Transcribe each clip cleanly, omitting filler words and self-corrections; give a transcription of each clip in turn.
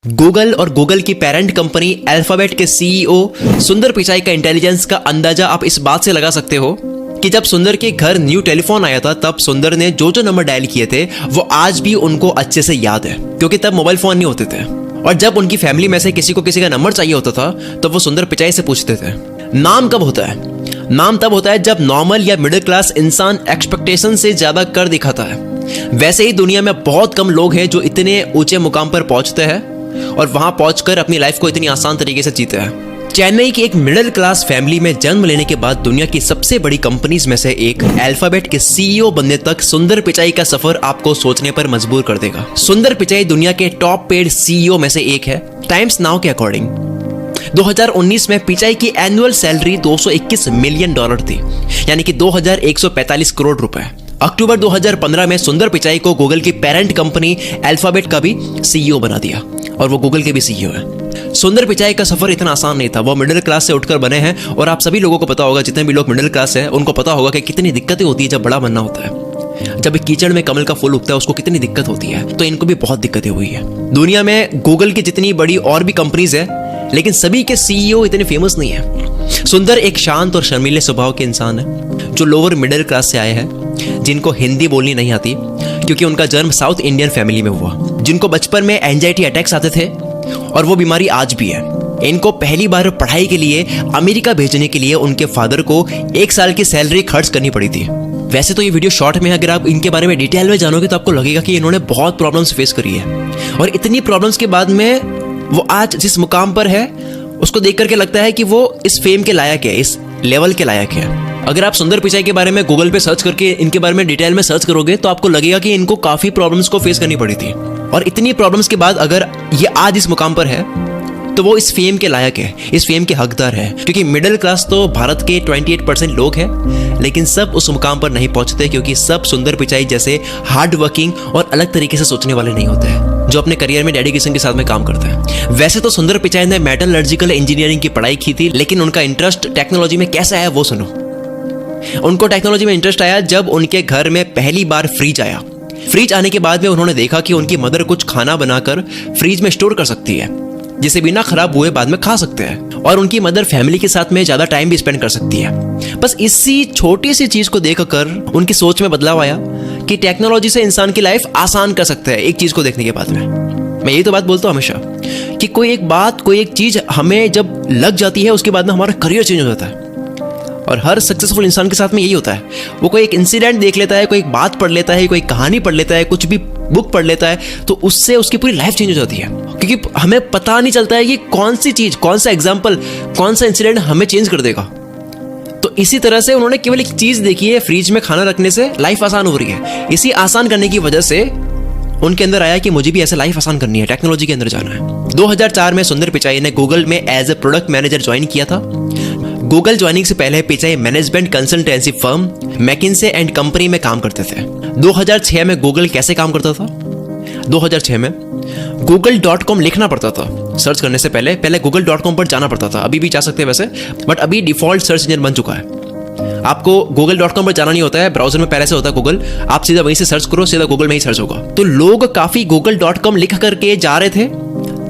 Google और Google की parent company alphabet के सीईओ सुंदर पिचाई का इंटेलिजेंस का अंदाजा आप इस बात से लगा सकते हो कि जब सुंदर के घर न्यू टेलीफोन आया था तब सुंदर ने जो जो नंबर डायल किए थे वो आज भी उनको अच्छे से याद है, क्योंकि तब मोबाइल फोन नहीं होते थे। और जब उनकी फैमिली में से किसी को किसी का नंबर चाहिए होता था तो वो सुंदर पिचाई से पूछते थे। नाम कब होता है? नाम तब होता है जब नॉर्मल या मिडिल क्लास इंसान एक्सपेक्टेशन से ज्यादा कर दिखाता है। वैसे ही दुनिया में बहुत कम लोग हैं जो इतने ऊंचे मुकाम पर पहुंचते हैं और वहां पहुंचकर अपनी लाइफ को इतनी आसान तरीके से जीते हैं। चेन्नई की एक मिडिल क्लास फैमिली में जन्म लेने के बाद दुनिया की सबसे बड़ी कंपनीज में से एक अल्फाबेट के सीईओ बनने तक सुंदर पिचाई का सफर आपको सोचने पर मजबूर कर देगा। सुंदर पिचाई दुनिया के टॉप पेड सीईओ में से एक है। टाइम्स नाउ के अकॉर्डिंग 2019 में पिचाई की एनुअल सैलरी $221 मिलियन थी, यानी कि 2145 करोड़ रुपए। अक्टूबर 2015 में सुंदर पिचाई को गूगल की पेरेंट कंपनी अल्फाबेट का भी सीईओ बना दिया और वो गूगल के भी सीईओ है। सुंदर पिचाई का सफर इतना आसान नहीं था। वो मिडिल क्लास से उठकर बने हैं और आप सभी लोगों को पता होगा, जितने भी लोग मिडिल क्लास हैं उनको पता होगा कि कितनी दिक्कतें होती है जब बड़ा बनना होता है। जब एक कीचड़ में कमल का फूल उगता है उसको कितनी दिक्कत होती है, तो इनको भी बहुत दिक्कतें हुई है। दुनिया में गूगल की जितनी बड़ी और भी कंपनीज है लेकिन सभी के सीईओ इतने फेमस नहीं है। सुंदर एक शांत और शर्मीले स्वभाव के इंसान है जो लोअर मिडिल क्लास से आए हैं, जिनको हिंदी बोलनी नहीं आती क्योंकि उनका जन्म साउथ इंडियन फैमिली में हुआ, जिनको बचपन में एंजाइटी अटैक्स आते थे और वो बीमारी आज भी है। इनको पहली बार पढ़ाई के लिए अमेरिका भेजने के लिए उनके फादर को 1 साल की सैलरी खर्च करनी पड़ी थी। वैसे तो ये वीडियो शॉर्ट में, अगर आप इनके बारे में डिटेल में जानोगे तो आपको लगेगा कि इन्होंने बहुत प्रॉब्लम्स फेस करी है और इतनी प्रॉब्लम्स के बाद में वो आज जिस मुकाम पर है उसको देख करके लगता है कि वो इस फेम के लायक है, इस लेवल के लायक है। अगर आप सुंदर पिचाई के बारे में गूगल पे सर्च करके इनके बारे में डिटेल में सर्च करोगे तो आपको लगेगा कि इनको काफी प्रॉब्लम्स को फेस करनी पड़ी थी और इतनी प्रॉब्लम्स के बाद अगर ये आज इस मुकाम पर है तो वो इस फेम के लायक है, इस फेम के हकदार है। क्योंकि मिडिल क्लास तो भारत के 28% लोग हैं लेकिन सब उस मुकाम पर नहीं पहुंचते क्योंकि सब सुंदर पिचाई जैसे हार्ड वर्किंग और अलग तरीके से सोचने वाले नहीं होते हैं जो अपने करियर में डेडिकेशन के साथ में काम करते हैं। वैसे तो सुंदर पिचाई ने मेटलर्जिकल इंजीनियरिंग की पढ़ाई की थी लेकिन उनका इंटरेस्ट टेक्नोलॉजी में कैसा है वो सुनो। उनको टेक्नोलॉजी में इंटरेस्ट आया जब उनके घर में पहली बार फ्रिज आया। फ्रिज आने के बाद में उन्होंने देखा कि उनकी मदर कुछ खाना बनाकर फ्रिज में स्टोर कर सकती है जिसे बिना खराब हुए बाद में खा सकते हैं और उनकी मदर फैमिली के साथ में ज्यादा टाइम भी स्पेंड कर सकती है। बस इसी छोटी सी चीज को देखकर उनकी सोच में बदलाव आया कि टेक्नोलॉजी से इंसान की लाइफ आसान कर सकता है। एक चीज को देखने के बाद में मैं यही तो बात बोलता हूँ हमेशा कि कोई एक चीज हमें जब लग जाती है उसके बाद में हमारा करियर चेंज हो जाता है और हर सक्सेसफुल इंसान के साथ में यही होता है। वो कोई एक इंसिडेंट देख लेता है, कोई एक बात पढ़ लेता है, कोई कहानी पढ़ लेता है, कुछ भी बुक पढ़ लेता है तो उससे उसकी पूरी लाइफ चेंज हो जाती है क्योंकि हमें पता नहीं चलता है कि कौन सी चीज, कौन सा एग्जाम्पल, कौन सा इंसिडेंट हमें चेंज कर देगा। तो इसी तरह से उन्होंने केवल एक चीज देखी है, फ्रिज में खाना रखने से लाइफ आसान हो रही है। इसी आसान करने की वजह से उनके अंदर आया कि मुझे भी ऐसे लाइफ आसान करनी है, टेक्नोलॉजी के अंदर जाना है। 2004 में सुंदर पिचाई ने गूगल में as a product manager join किया था। गूगल ज्वाइनिंग से पहले Pichai management consultancy firm McKinsey and company में काम करते थे। 2006 में गूगल कैसे काम करता था? 2006 में google.com लिखना पड़ता था सर्च करने से पहले google.com पर जाना पड़ता था। अभी भी जा सकते हैं वैसे, बट अभी डिफॉल्ट सर्च इंजन बन चुका है। आपको google.com पर जाना नहीं होता है, ब्राउजर में पहले से होता है गूगल, आप सीधा वहीं से सर्च करो, सीधा गूगल में ही सर्च होगा। तो लोग काफी google.com लिख करके जा रहे थे।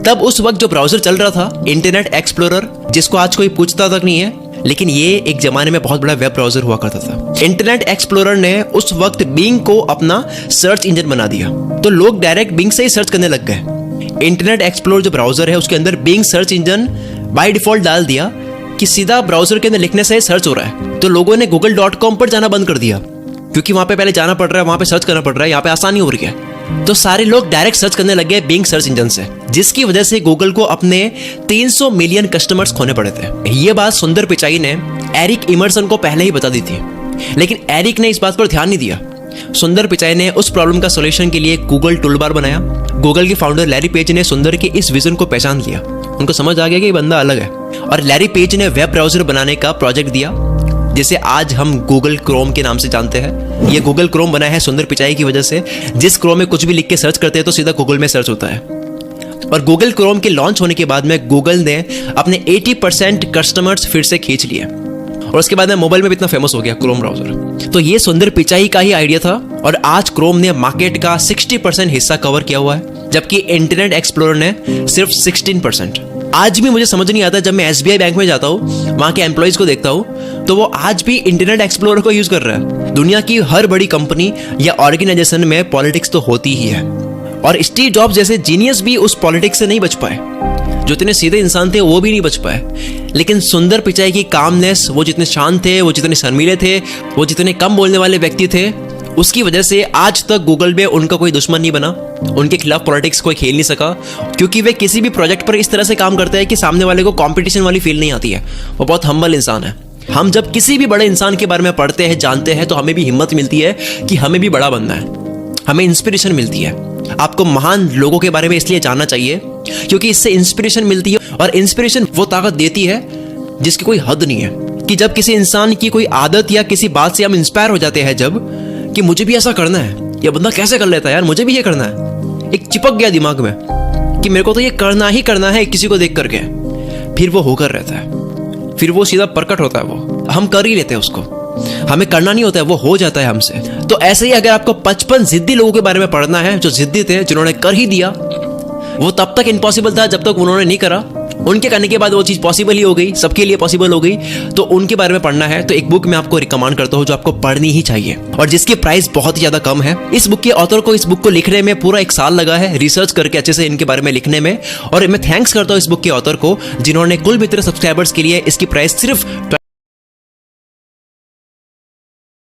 तब उस वक्त जो ब्राउजर चल रहा था इंटरनेट एक्सप्लोरर, जिसको आज कोई पूछता तक नहीं है, लेकिन ये एक जमाने में बहुत बड़ा वेब ब्राउजर हुआ करता था। इंटरनेट एक्सप्लोरर ने उस वक्त बिंग को अपना सर्च इंजन बना दिया तो लोग डायरेक्ट बिंग से ही सर्च करने लग गए। इंटरनेट एक्सप्लोरर जो ब्राउजर है उसके अंदर Bing search engine by default डाल दिया कि सीधा ब्राउजर के अंदर लिखने से सर्च हो रहा है। तो लोगों ने google.com पर जाना बंद कर दिया क्योंकि वहां पे पहले जाना पड़ रहा है, वहां पे सर्च करना पड़ रहा है, यहाँ पे आसानी हो रही है। तो सारे लोग डायरेक्ट सर्च करने लग गए बिंग सर्च इंजन से, जिसकी वजह से गूगल को अपने 300 मिलियन कस्टमर्स खोने पड़े थे। ये बात सुंदर पिचाई ने एरिक इमर्सन को पहले ही बता दी थी लेकिन एरिक ने इस बात पर ध्यान नहीं दिया। सुंदर पिचाई ने उस प्रॉब्लम का सॉल्यूशन के लिए गूगल टूलबार बनाया। गूगल के फाउंडर लैरी पेज ने सुंदर के इस विजन को पहचान लिया। उनको समझ आ गया कि ये बंदा अलग है और लैरी पेज ने वेब ब्राउजर बनाने का प्रोजेक्ट दिया जिसे आज हम गूगल क्रोम के नाम से जानते हैं। ये गूगल क्रोम बना है सुंदर पिचाई की वजह से। जिस क्रोम में कुछ भी लिख के सर्च करते हैं तो सीधा गूगल में सर्च होता है। और गूगल क्रोम के लॉन्च होने के बाद में गूगल ने अपने 80% कस्टमर्स फिर से खींच लिए और उसके बाद में मोबाइल में भी इतना फेमस हो गया क्रोम ब्राउजर। तो ये सुंदर पिचाई का ही आइडिया था और आज क्रोम ने मार्केट का 60% हिस्सा कवर किया हुआ है। जबकि इंटरनेट एक्सप्लोरर ने सिर्फ 16%। आज भी मुझे समझ नहीं आता, जब मैं SBI बैंक में जाता हूँ, वहां के एम्प्लॉइज को देखता हूँ, तो वो आज भी इंटरनेट एक्सप्लोरर को यूज कर रहा है। दुनिया की हर बड़ी कंपनी या ऑर्गेनाइजेशन में पॉलिटिक्स तो होती ही है, और स्टीव जॉब्स जैसे जीनियस भी उस पॉलिटिक्स से नहीं बच पाए। जो इतने सीधे इंसान थे वो भी नहीं बच पाए। लेकिन सुंदर पिचाई की कामनेस, वो जितने शांत थे, वो जितने शर्मीले थे, वो जितने कम बोलने वाले व्यक्ति थे, उसकी वजह से आज तक गूगल पे उनका कोई दुश्मन नहीं बना, उनके खिलाफ पॉलिटिक्स कोई खेल नहीं सका, क्योंकि वे किसी भी प्रोजेक्ट पर इस तरह से काम करते हैं कि सामने वाले को कंपटीशन वाली फील नहीं आती है। वो बहुत हम्बल इंसान है। हम जब किसी भी बड़े इंसान के बारे में पढ़ते हैं, जानते हैं, तो हमें भी हिम्मत मिलती है कि हमें भी बड़ा बनना है, हमें इंस्पिरेशन मिलती है। आपको महान लोगों के बारे में इसलिए जानना चाहिए क्योंकि इससे इंस्पिरेशन मिलती है, और इंस्पिरेशन वो ताकत देती है जिसकी कोई हद नहीं है। कि जब किसी इंसान की कोई आदत या किसी बात से हम इंस्पायर हो जाते हैं, जब कि मुझे भी ऐसा करना है, ये बंदा कैसे कर लेता है यार, मुझे भी ये करना है, एक चिपक गया दिमाग में कि मेरे को तो ये करना ही करना है किसी को देख करके, फिर वो होकर रहता है, फिर वो सीधा प्रकट होता है, वो हम कर ही लेते हैं उसको, हमें करना नहीं होता है, वो हो जाता है हमसे। तो ऐसे ही अगर आपको 55 जिद्दी लोगों के बारे में पढ़ना है, जो जिद्दी थे, जिन्होंने कर ही दिया, वो तब तक इम्पॉसिबल था जब तक उन्होंने नहीं करा, उनके करने के बाद वो चीज़ पॉसिबल ही हो गई, सबके लिए पॉसिबल हो गई। तो उनके बारे में पढ़ना है तो एक बुक मैं आपको रिकमेंड करता हूँ जो आपको पढ़नी ही चाहिए, और जिसकी प्राइस बहुत ही ज़्यादा कम है। इस बुक के ऑथर को इस बुक को लिखने में पूरा 1 साल लगा है, रिसर्च करके अच्छे से इनके बारे में लिखने में, और मैं थैंक्स करता हूँ इस बुक के ऑथर को, जिन्होंने कुल मित्र सब्सक्राइबर्स के लिए इसकी प्राइस सिर्फ